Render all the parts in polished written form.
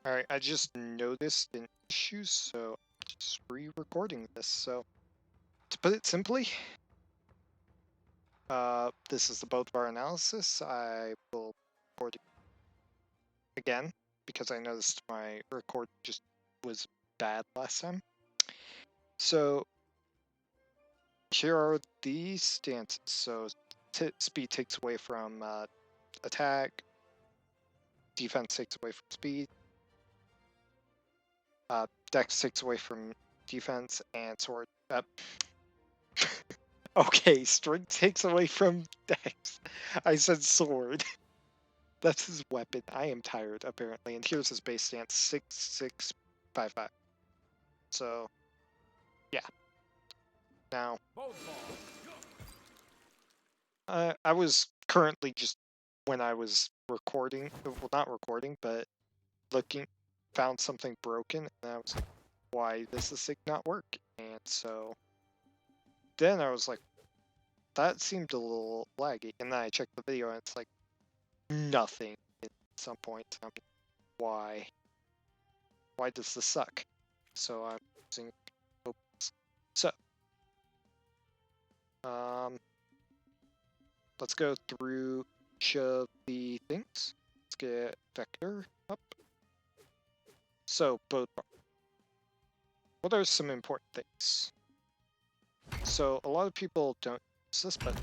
Alright, I just noticed an issue, so I'm just re-recording this. So, to put it simply, this is the Bodvar Analysis. I will record it again, because I noticed my record just was bad last time. So, here are the stances. So, speed takes away from attack, defense takes away from speed, dex takes away from defense, and sword. Okay, strength takes away from dex. I said sword. That's his weapon. I am tired, apparently. And here's his base stance, 6-6-5-5. So, yeah. Now, I was currently just, when I was recording, well, not recording, but looking, found something broken, and I was like, why does the sig not work? And so, then I was like, that seemed a little laggy. And then I checked the video, and it's like, nothing at some point. I mean, why? Why does this suck? So I'm using opens. So, let's go through each of the things. Let's get vector up. So, both. What are some important things? So, a lot of people don't use this, but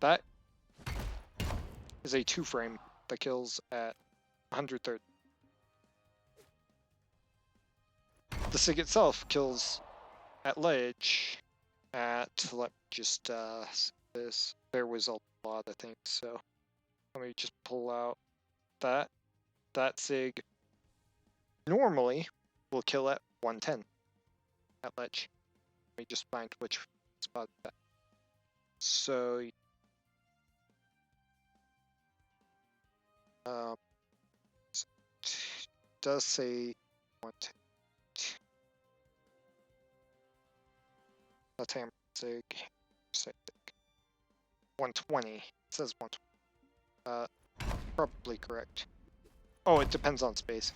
that is a 2-frame that kills at 130. The SIG itself kills at ledge at, let me just, this, there was a lot of things, so let me just pull out that. That SIG normally will kill at 110 at ledge. Let me just find which spot that. So, does say 110. That's hammer SIG. 120. It says 120. Probably correct. Oh, it depends on space.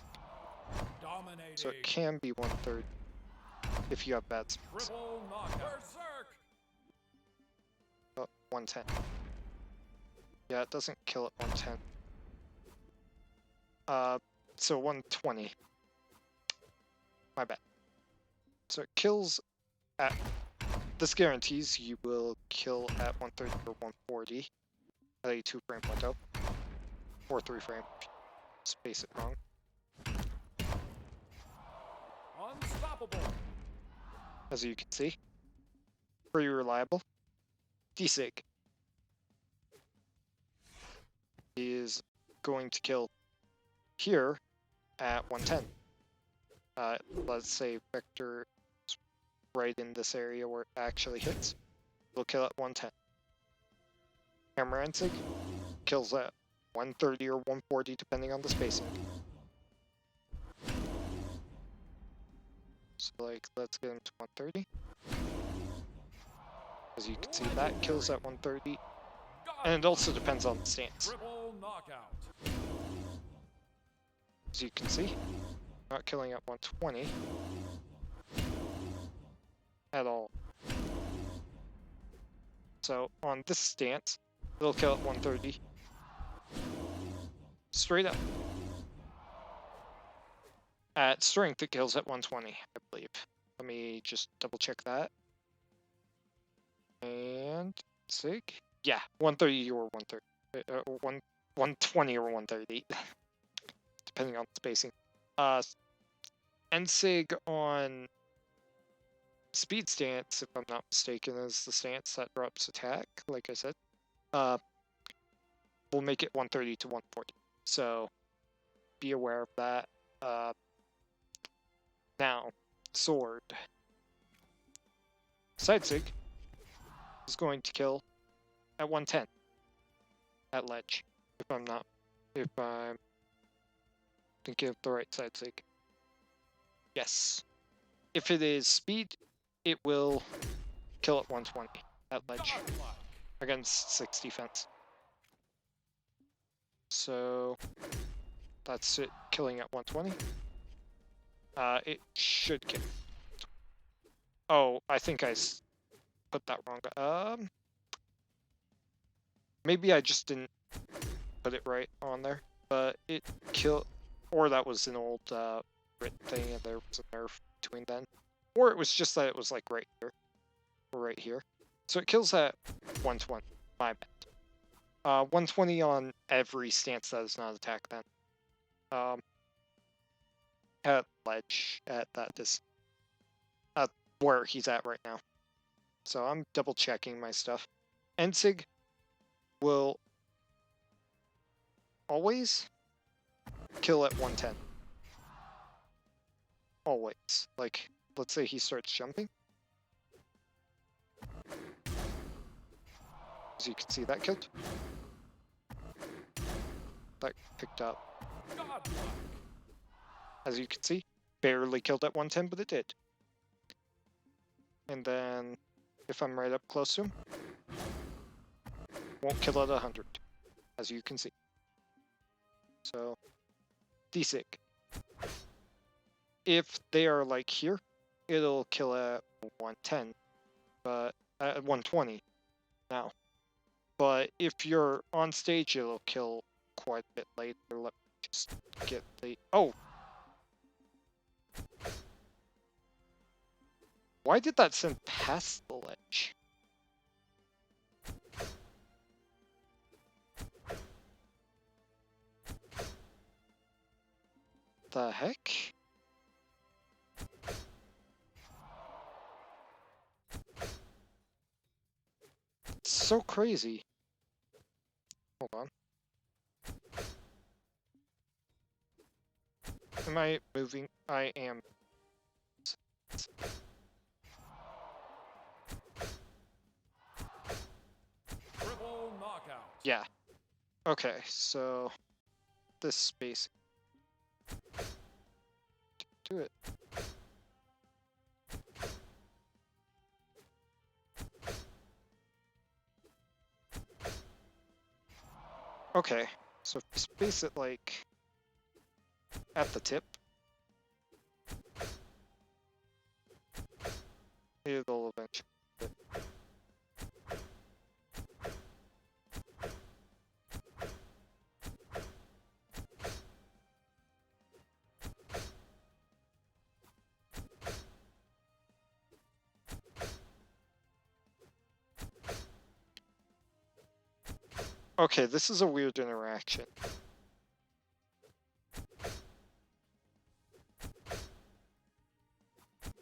Dominating. So it can be 1/3 if you have bad space. Oh, 110. Yeah, it doesn't kill at 110. So 120. My bad. So it kills at... This guarantees you will kill at 130 or 140 at a 2-frame window. Or 3-frame. Space it wrong. Unstoppable. As you can see. Pretty reliable. dsig is going to kill here at 110. Let's say vector is right in this area where it actually hits. It'll kill at 110. Hammer nsig kills at 130 or 140 depending on the spacing. So like, let's get him to 130. As you can see, that kills at 130. And it also depends on the stance. As you can see, not killing at 120 at all. So on this stance, it'll kill at 130. Straight up. At strength, it kills at 120, I believe. Let me just double check that. And SIG? Yeah, 130 or 130. 120 or 130. Depending on the spacing. nsig on speed stance, if I'm not mistaken, is the stance that drops attack, like I said. We'll make it 130 to 140. So be aware of that. Now, sword. Side sig is going to kill at 110 at ledge. If I'm thinking of the right side sig. Yes. If it is speed, it will kill at 120 at ledge against 6 defense. So, That's it killing at 120. It should kill. Oh, I think I put that wrong. Maybe I just didn't put it right on there. But it killed, or that was an old written thing and there was a nerf between then. Or it was just that it was like right here, or right here. So it kills at 120, my bad. 120 on every stance that is not attack then. At ledge, at that distance. Where he's at right now. So I'm double checking my stuff. Nsig will always kill at 110. Always. Like, let's say he starts jumping. As you can see, that killed. That picked up. As you can see, barely killed at 110, but it did. And then, if I'm right up close to him, won't kill at 100, as you can see. So, dsig. If they are like here, it'll kill at 110, but at 120 now. But if you're on stage, it'll kill quite a bit later. Let me just get the... Oh! Why did that send past the ledge? The heck? It's so crazy. Hold on. Am I moving? I am. Triple knockout. Yeah. Okay, so this space. Do it. Okay, so if you space it like at the tip, it'll eventually. Okay, this is a weird interaction.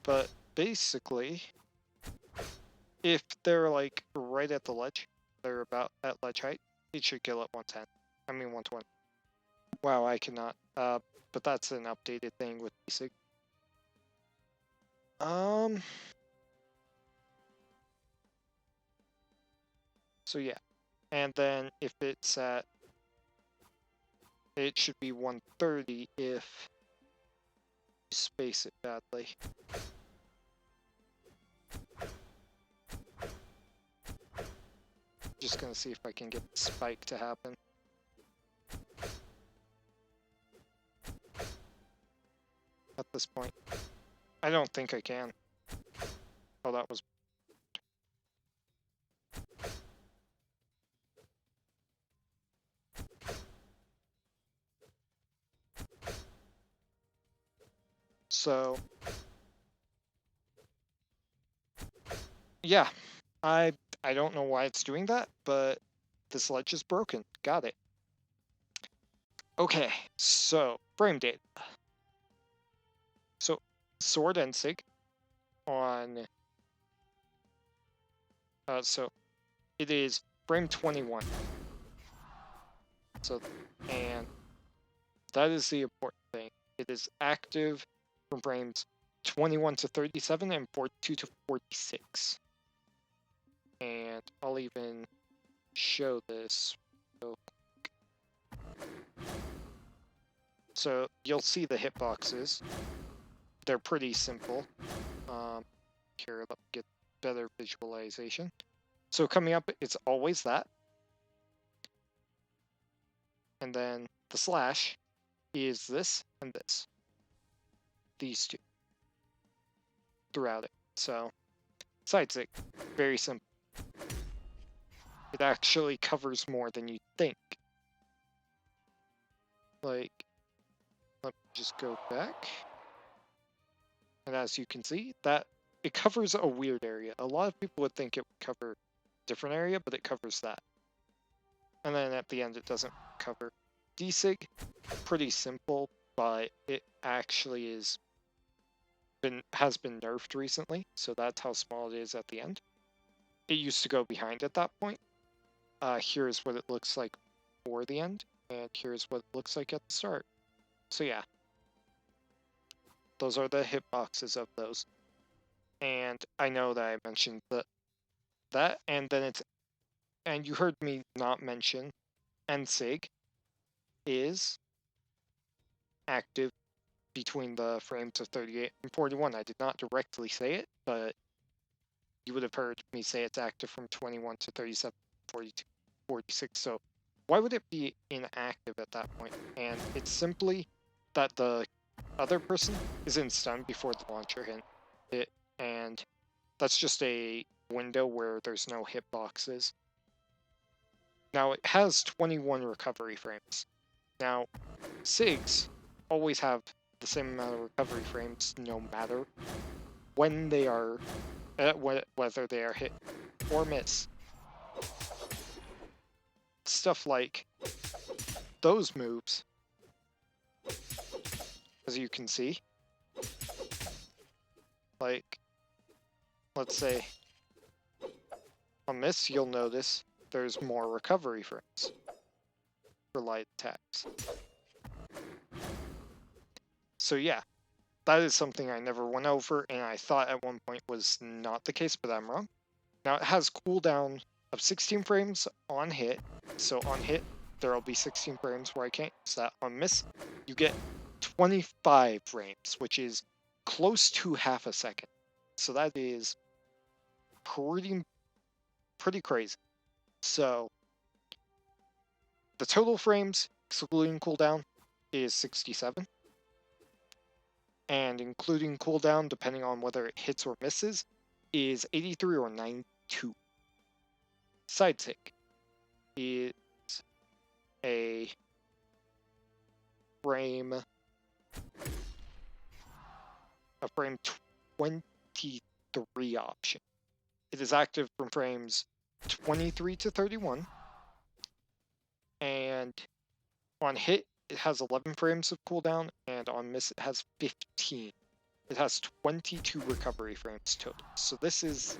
But basically, if they're like right at the ledge, they're about at ledge height, it should kill at 110. I mean 120. Wow, I cannot. But that's an updated thing with dsig. So yeah. And then if it's at, it should be 130 if you space it badly. Just gonna see if I can get the spike to happen. At this point. I don't think I can. Oh, that was... So... yeah. I don't know why it's doing that, but this ledge is broken. Got it. Okay, so frame data. So sword nsig on so it is frame 21. So and that is the important thing. It is active from frames 21 to 37 and 42 to 46. And I'll even show this. So you'll see the hitboxes. They're pretty simple. Here, let me get better visualization. So coming up, it's always that. And then the slash is this and this. These two. Throughout it. So, side sig, very simple. It actually covers more than you think. Like, let me just go back. And as you can see, that it covers a weird area. A lot of people would think it would cover a different area, but it covers that. And then at the end, it doesn't cover. Dsig, pretty simple, but it actually has been nerfed recently, so that's how small it is at the end. It used to go behind at that point. Here's what it looks like for the end, and here's what it looks like at the start. So yeah, those are the hitboxes of those. And I know that I mentioned that, and then and you heard me not mention nsig is active between the frames of 38 and 41. I did not directly say it, but you would have heard me say it's active from 21 to 37, 42, 46. So why would it be inactive at that point? And it's simply that the other person is in stun before the launcher hit it, and that's just a window where there's no hitboxes. Now it has 21 recovery frames. Now, SIGs always have the same amount of recovery frames no matter when they are, whether they are hit or miss. Stuff like those moves, as you can see, like, let's say, on miss, you'll notice there's more recovery frames for light attacks. So yeah, that is something I never went over, and I thought at one point was not the case, but I'm wrong. Now it has cooldown of 16 frames on hit, so on hit there will be 16 frames where I can't use that. On miss, you get 25 frames, which is close to half a second. So that is pretty crazy. So the total frames, excluding cooldown, is 67. And including cooldown, depending on whether it hits or misses, is 83 or 92. Side sig is a frame 23 option. It is active from frames 23 to 31, and on hit it has 11 frames of cooldown, and on miss it has 15. It has 22 recovery frames total. So this is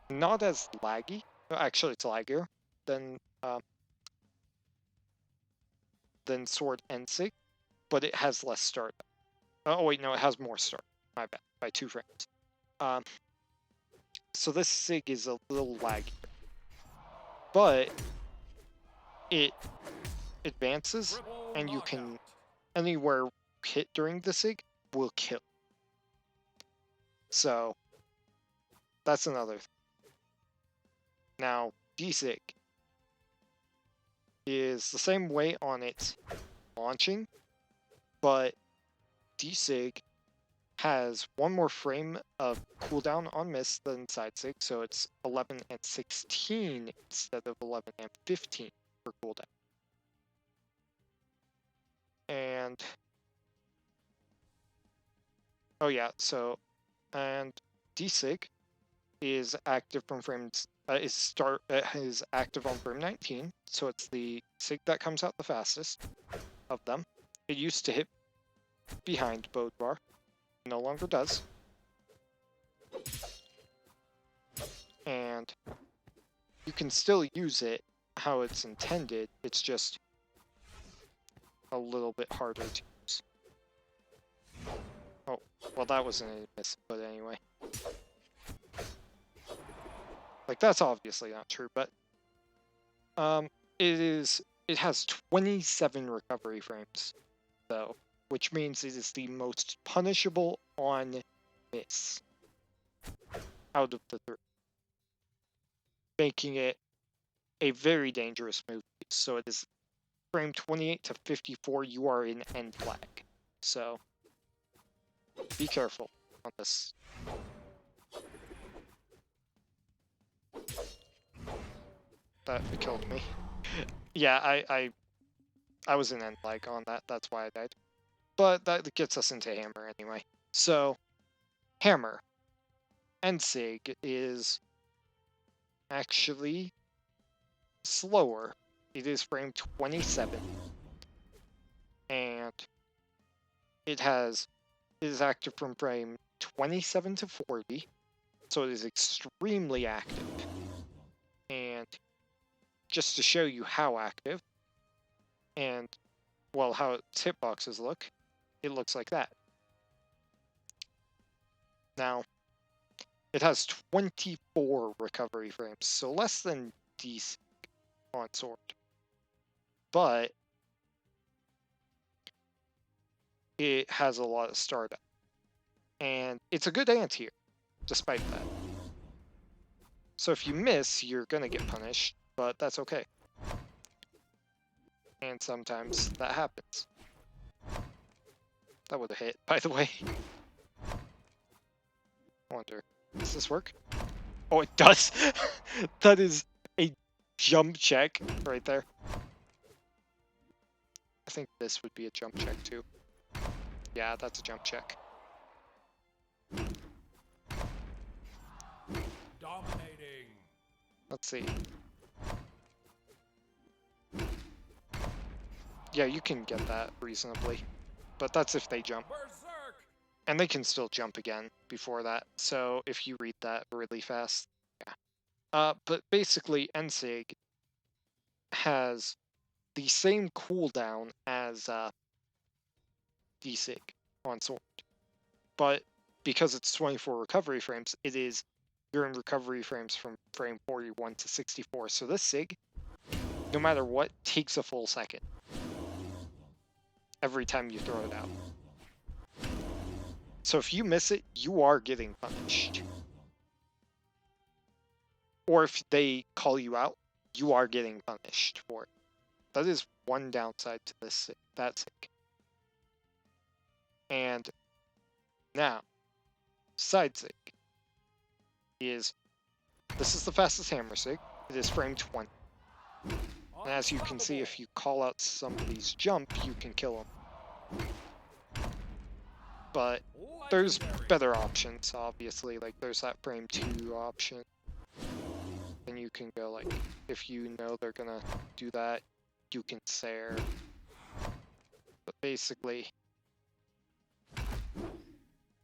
not as laggy. Actually, it's laggier than Sword nsig, but it has less start. Oh wait, no, it has more start. My bad, by 2 frames. So this sig is a little laggy, but it advances, and you can anywhere hit during the sig will kill. So that's another thing. Now dsig is the same way on its launching, but dsig has one more frame of cooldown on miss than side sig, so it's 11 and 16 instead of 11 and 15 for cooldown. And oh yeah, so and dsig is active from frames is active on frame 19, so it's the sig that comes out the fastest of them. It used to hit behind Bodvar, no longer does. And you can still use it how it's intended, it's just a little bit harder to use. Oh, well that wasn't a miss, but anyway. Like, that's obviously not true, but it has 27 recovery frames, though, which means it is the most punishable on miss out of the 3, making it a very dangerous move. So it is frame 28 to 54, you are in end lag. So be careful on this. That killed me. Yeah, I was in end lag on that. That's why I died. But that gets us into hammer anyway. So hammer nsig is actually slower. It is frame 27, and it is active from frame 27 to 40, so it is extremely active. And just to show you how active and, well, how its hitboxes look, it looks like that. Now, it has 24 recovery frames, so less than dsig on sword. But it has a lot of startup. And it's a good anti-hero, despite that. So if you miss, you're gonna get punished, but that's okay. And sometimes that happens. That would have hit, by the way. I wonder, does this work? Oh, it does! That is a jump check right there. I think this would be a jump check too. Yeah, that's a jump check. Dominating. Let's see. Yeah, you can get that reasonably, but that's if they jump. Berserk. And they can still jump again before that, so if you read that really fast, yeah. But basically, nsig has the same cooldown as dsig on sword, but because it's 24 recovery frames, you're in recovery frames from frame 41 to 64. So this sig, no matter what, takes a full second every time you throw it out. So if you miss it, you are getting punished. Or if they call you out, you are getting punished for it. That is one downside to that sig. And now, side sig is, this is the fastest hammer sig. It is frame 20. And as you can see, if you call out somebody's jump, you can kill them. But there's better options, obviously. Like, there's that frame 2 option. Then you can go, like, if you know they're gonna do that, you can Sair. But basically, you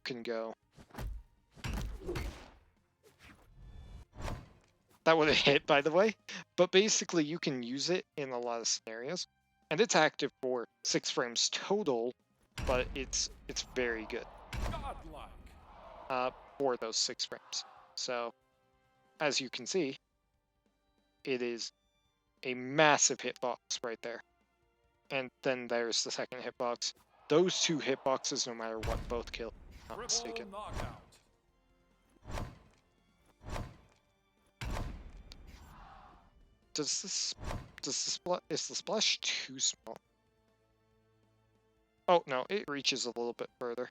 can go. That would have hit, by the way. But basically, you can use it in a lot of scenarios. And it's active for 6 frames total, but it's very good for those 6 frames. So, as you can see, it is a massive hitbox right there. And then there's the second hitbox. Those 2 hitboxes, no matter what, both kill. Not mistaken. Is the splash too small? Oh no, it reaches a little bit further.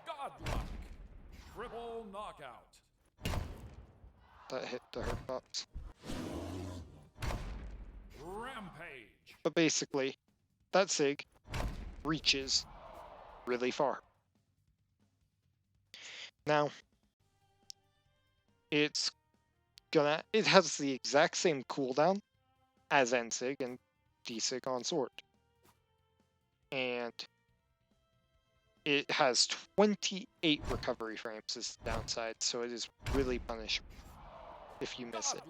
Godlike. Triple knockout. That hit the hurt box. Rampage. But basically, that sig reaches really far. Now, it has the exact same cooldown as nsig and dsig on sword. And it has 28 recovery frames as the downside, so it is really punishable if you miss it.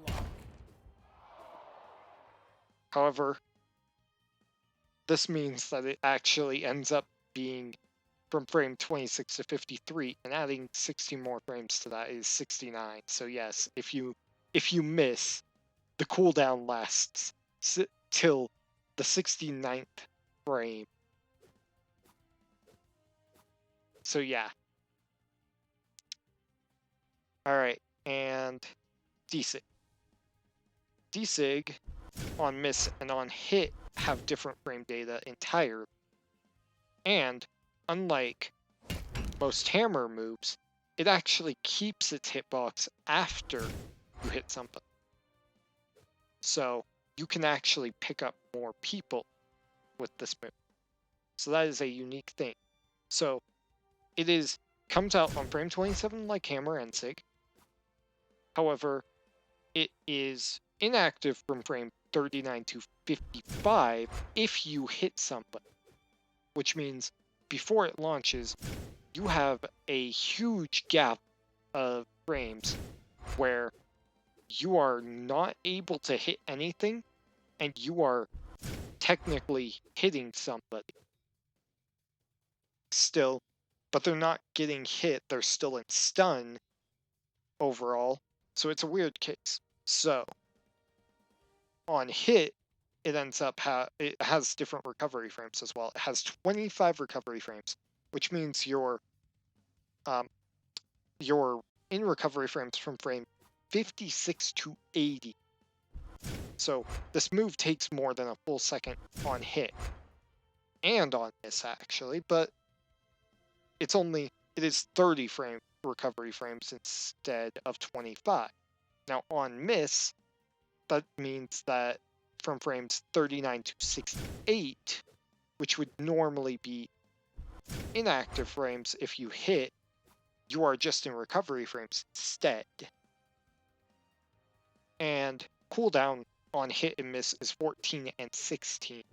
However, this means that it actually ends up being from frame 26 to 53, and adding 60 more frames to that is 69. So yes, if you miss, the cooldown lasts till the 69th frame. So yeah, Alright, and dsig. Dsig on miss and on hit have different frame data entirely. And unlike most hammer moves, it actually keeps its hitbox after you hit somebody. So you can actually pick up more people with this move. So that is a unique thing. So it comes out on frame 27 like hammer nsig. However, it is inactive from frame 39 to 55 if you hit somebody, which means before it launches, you have a huge gap of frames where you are not able to hit anything and you are technically hitting somebody still, but they're not getting hit, they're still in stun overall, so it's a weird case. So on hit, it ends up it has different recovery frames as well. It has 25 recovery frames, which means you're in recovery frames from frame 56 to 80. So this move takes more than a full second on hit and on miss actually, but it is 30 frame recovery frames instead of 25. Now on miss, that means that from frames 39 to 68, which would normally be inactive frames if you hit, you are just in recovery frames instead. And cooldown on hit and miss is 14 and 16.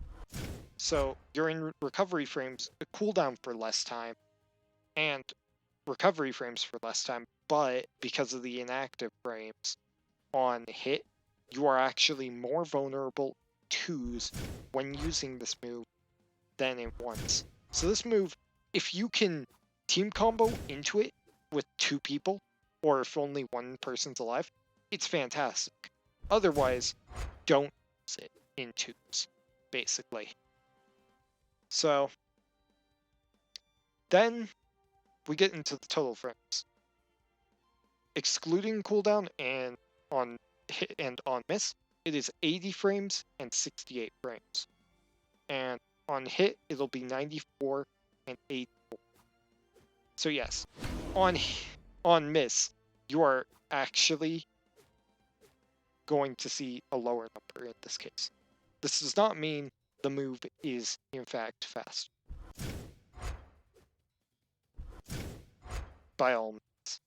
So you're in recovery frames, cooldown for less time, and recovery frames for less time, but because of the inactive frames on hit, you are actually more vulnerable twos when using this move than in ones. So this move, if you can team combo into it with 2 people, or if only 1 person's alive, it's fantastic. Otherwise, don't use it in twos, basically. So then we get into the total frames. Excluding cooldown and on hit and on miss, it is 80 frames and 68 frames. And on hit, it'll be 94 and 84. So yes, on miss, you are actually going to see a lower number in this case. This does not mean the move is in fact fast. By all means.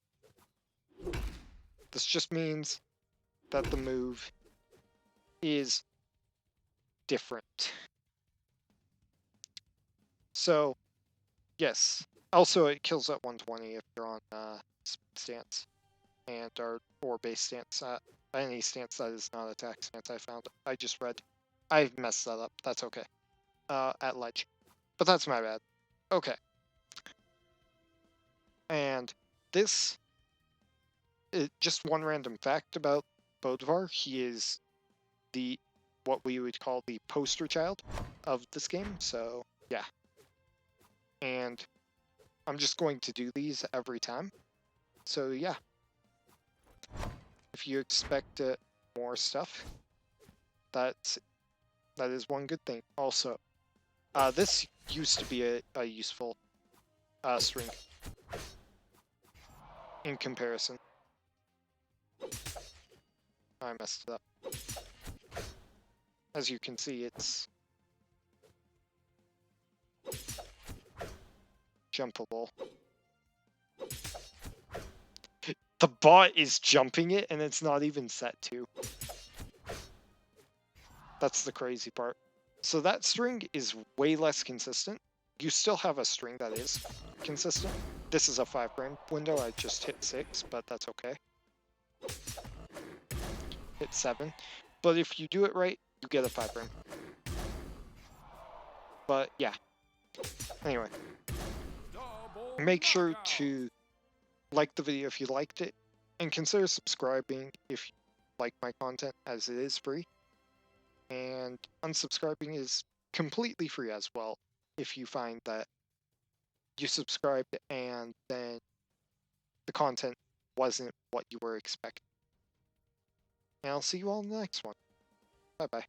This just means that the move is different. So, yes. Also, it kills at 120 if you're on stance and or base stance. Any stance that is not attack stance. I just read. I messed that up. That's okay. At ledge, but that's my bad. Okay. And this, just one random fact about Bodvar. He is what we would call the poster child of this game. So yeah. And I'm just going to do these every time. So yeah. If you expect more stuff, that is one good thing. Also, this used to be a useful string in comparison. I messed it up. As you can see, it's jumpable. The bot is jumping it, and it's not even set to. That's the crazy part. So that string is way less consistent. You still have a string that is consistent. This is a 5-frame window. I just hit 6, but that's okay. Hit 7. But if you do it right, you get a 5-frame. But yeah. Anyway. Make sure to like the video if you liked it, and consider subscribing if you like my content, as it is free. And unsubscribing is completely free as well, if you find that you subscribed and then the content wasn't what you were expecting. And I'll see you all in the next one. Bye-bye.